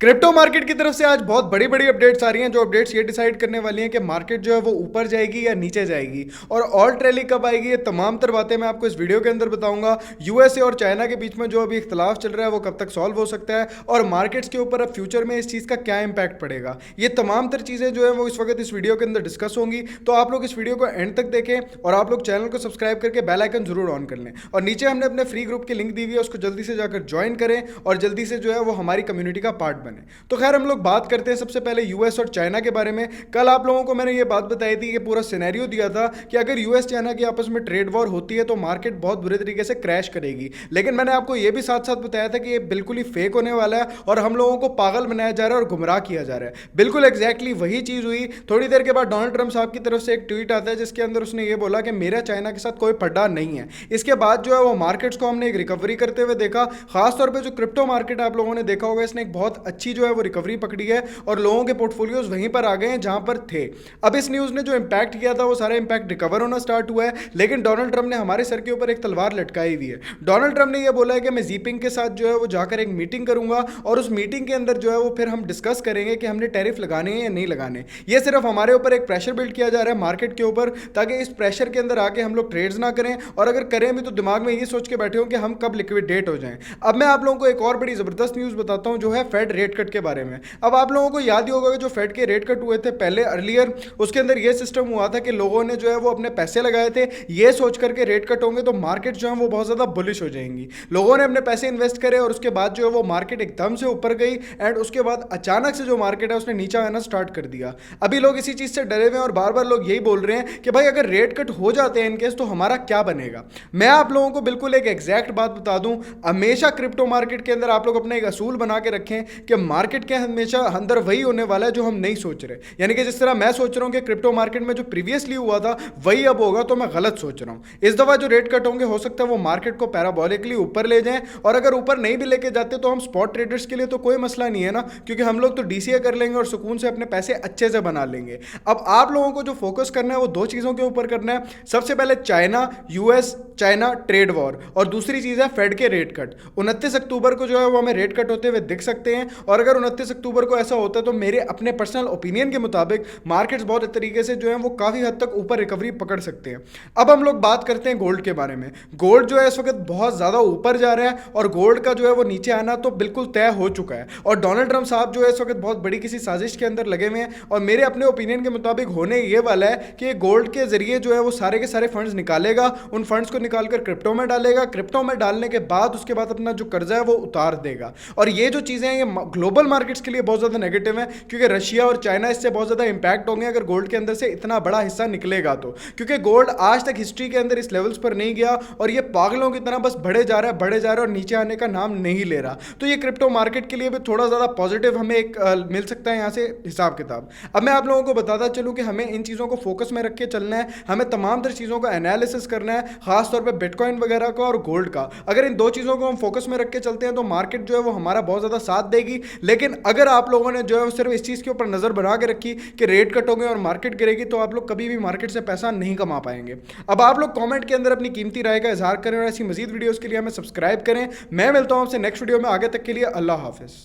Crypto market की तरफ से आज बहुत बड़ी बड़ी अपडेट्स आ रही हैं। जो अपडेट्स ये डिसाइड करने वाली हैं कि मार्केट जो है वो ऊपर जाएगी या नीचे जाएगी और ऑल्ट रैली कब आएगी। ये तमाम तर बातें मैं आपको इस वीडियो के अंदर बताऊंगा। यूएसए और चाइना के बीच में जो अभी इख्तलाफ चल रहा है वो कब तक सॉल्व हो सकता है और मार्केट्स के ऊपर अब फ्यूचर में इस चीज़ का क्या इंपैक्ट पड़ेगा। ये तमाम तर चीज़ें जो है वो इस वक्त इस वीडियो के अंदर डिस्कस होंगी। तो आप लोग इस वीडियो को एंड तक देखें और आप लोग चैनल को सब्सक्राइब करके बेल आइकन जरूर ऑन कर लें। और नीचे हमने अपने फ्री ग्रुप की लिंक दी हुई है, उसको जल्दी से जाकर ज्वाइन करें और जल्दी से जो है वो हमारी कम्युनिटी का पार्ट बने। तो खैर हम लोग बात करते हैं सबसे पहले यूएस और चाइना के बारे में। कल आप लोगों को मैंने ये बात बताई थी कि पूरा सिनेरियो दिया था कि अगर यूएस चाइना की आपस में ट्रेड वॉर होती है तो मार्केट बहुत बुरे तरीके से क्रैश करेगी। लेकिन मैंने आपको ये भी साथ साथ बताया था कि ये बिल्कुल ही फेक होने वाला है और हम लोगों को पागल बनाया जा रहा है और गुमराह किया जा रहा है। बिल्कुल एग्जैक्टली वही चीज़ हुई। थोड़ी देर के बाद डोनाल्ड ट्रंप साहब की तरफ से एक ट्वीट आता है जिसके अंदर उसने ये बोला कि मेरा चाइना के साथ कोई पड्डा नहीं है। इसके बाद जो है वो मार्केट्स को हमने एक रिकवरी करते हुए देखा। खासतौर पर जो क्रिप्टो मार्केट आप लोगों ने देखा होगा, इसने एक बहुत अच्छी जो है वो रिकवरी पकड़ी है और लोगों के पोर्टफोलियोज वहीं पर आ गए हैं जहां पर थे। अब इस न्यूज़ ने जो इंपैक्ट किया था वो सारा इंपैक्ट रिकवर होना स्टार्ट हुआ है। लेकिन डोनाल्ड ट्रंप ने हमारे सर के ऊपर एक तलवार लटकाई हुई है। डोनाल्ड ट्रंप ने यह बोला है कि मैं जीपिंग के साथ जो है वो जाकर एक मीटिंग करूंगा और उस मीटिंग के अंदर जो है वो फिर हम डिस्कस करेंगे कि हमने टैरिफ लगाने हैं या नहीं लगाने। ये सिर्फ हमारे ऊपर एक प्रेशर बिल्ड किया जा रहा है मार्केट के ऊपर, ताकि इस प्रेशर के अंदर आके हम लोग ट्रेड्स ना करें और अगर करें भी तो दिमाग में ये सोच के बैठे हो कि हम कब लिक्विडेट हो जाएं। अब मैं आप लोगों को एक और बड़ी जबरदस्त न्यूज़ बताता हूं जो है फेड रेट कट के बारे में। अब आप लोगों को याद ही होगा कि जो फेड के रेट कट हुए थे पहले अर्लियर, उसके अंदर ये सिस्टम हुआ था कि लोगों ने जो है वो अपने पैसे लगाए थे ये सोच करके रेट कट होंगे तो मार्केट जो है वो बहुत ज़्यादा बुलिश हो जाएंगी। लोगों ने अपने पैसे इन्वेस्ट करे और उसके बाद जो है वो मार्केट एकदम से ऊपर गई एंड उसके बाद अचानक से जो मार्केट है उसने नीचे आना स्टार्ट कर दिया। अभी लोग इसी चीज़ से डरे हुए हैं और बार बार लोग यही बोल रहे हैं कि भाई अगर रेट कट हो जाते हैं इनकेस तो हमारा क्या बनेगा। मैं आप लोगों को बिल्कुल एक एग्जैक्ट बात बता दूं, हमेशा क्रिप्टो मार्केट के अंदर आप लोग अपना एक असूल बना के रखें कि मार्केट के हमेशा अंदर वही होने वाला है जो हम नहीं सोच रहे। यानी कि जिस तरह मैं सोच रहा हूं कि क्रिप्टो मार्केट में जो प्रीवियसली हुआ था वही अब होगा, तो मैं गलत सोच रहा हूं। इस दफा जो रेट कट होंगे हो सकता है वो मार्केट को पैराबोलिकली ऊपर ले जाएं और अगर ऊपर नहीं भी लेके जाते तो हम स्पॉट ट्रेडर्स के लिए तो कोई मसला नहीं है ना, क्योंकि हम लोग तो डीसीए कर लेंगे और सुकून से अपने पैसे अच्छे से बना लेंगे। अब आप लोगों को जो फोकस करना है वो दो चीज़ों के ऊपर करना है। सबसे पहले China US China trade war और दूसरी चीज़ है फेड के रेट कट। 29 अक्टूबर को जो है वो हमें रेट कट होते हुए दिख सकते हैं और अगर 29 अक्टूबर को ऐसा होता है तो मेरे अपने पर्सनल ओपिनियन के मुताबिक मार्केट्स बहुत तरीके से जो है वो काफ़ी हद तक ऊपर रिकवरी पकड़ सकते हैं। अब हम लोग बात करते हैं गोल्ड के बारे में। गोल्ड जो है इस वक्त बहुत ज़्यादा ऊपर जा रहा है और गोल्ड का जो है वो नीचे आना तो बिल्कुल तय हो चुका है और डोनाल्ड ट्रंप साहब जो है इस वक्त बहुत बड़ी किसी साजिश के अंदर लगे हुए हैं और मेरे अपने ओपिनियन के मुताबिक होने ये वाला है कि गोल्ड के जरिए जो है वो सारे के सारे फंड्स निकालेगा, उन फंड्स को निकालकर क्रिप्टो में डालेगा, क्रिप्टो में डालने के बाद उसके बाद अपना जो कर्जा है वो उतार देगा। और ये जो चीज़ें हैं ये ग्लोबल मार्केट्स के लिए बहुत ज़्यादा नेगेटिव है क्योंकि रशिया और चाइना इससे बहुत ज़्यादा इंपैक्ट होंगे अगर गोल्ड के अंदर से इतना बड़ा हिस्सा निकलेगा तो, क्योंकि गोल्ड आज तक हिस्ट्री के अंदर इस लेवल्स पर नहीं गया और ये पागलों की तरह बस बढ़े जा रहा है बढ़े जा रहा है और नीचे आने का नाम नहीं ले रहा। तो ये क्रिप्टो मार्केट के लिए भी थोड़ा ज़्यादा पॉजिटिव हमें एक मिल सकता है यहाँ से हिसाब किताब। अब मैं आप लोगों को बताता चलूँ कि हमें इन चीज़ों को फोकस में रख के चलना है, हमें तमाम तरह चीज़ों का एनालिसिस करना है, खासतौर पर बिटकॉइन वगैरह का और गोल्ड का। अगर इन दो चीज़ों को हम फोकस में रख के चलते हैं तो मार्केट जो है वो हमारा बहुत ज़्यादा साथ देगी। लेकिन अगर आप लोगों ने जो है वो सिर्फ इस चीज़ के ऊपर नज़र बना के रखी कि रेट कट होंगे और मार्केट गिरेगी तो आप लोग कभी भी मार्केट से पैसा नहीं कमा पाएंगे। अब आप लोग कमेंट के अंदर अपनी कीमती राय का इजहार करें और ऐसी मजीद वीडियोस के लिए हमें सब्सक्राइब करें। मैं मिलता हूं आपसे नेक्स्ट वीडियो में, आगे तक के लिए अल्लाह हाफिज़।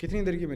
कितनी देर की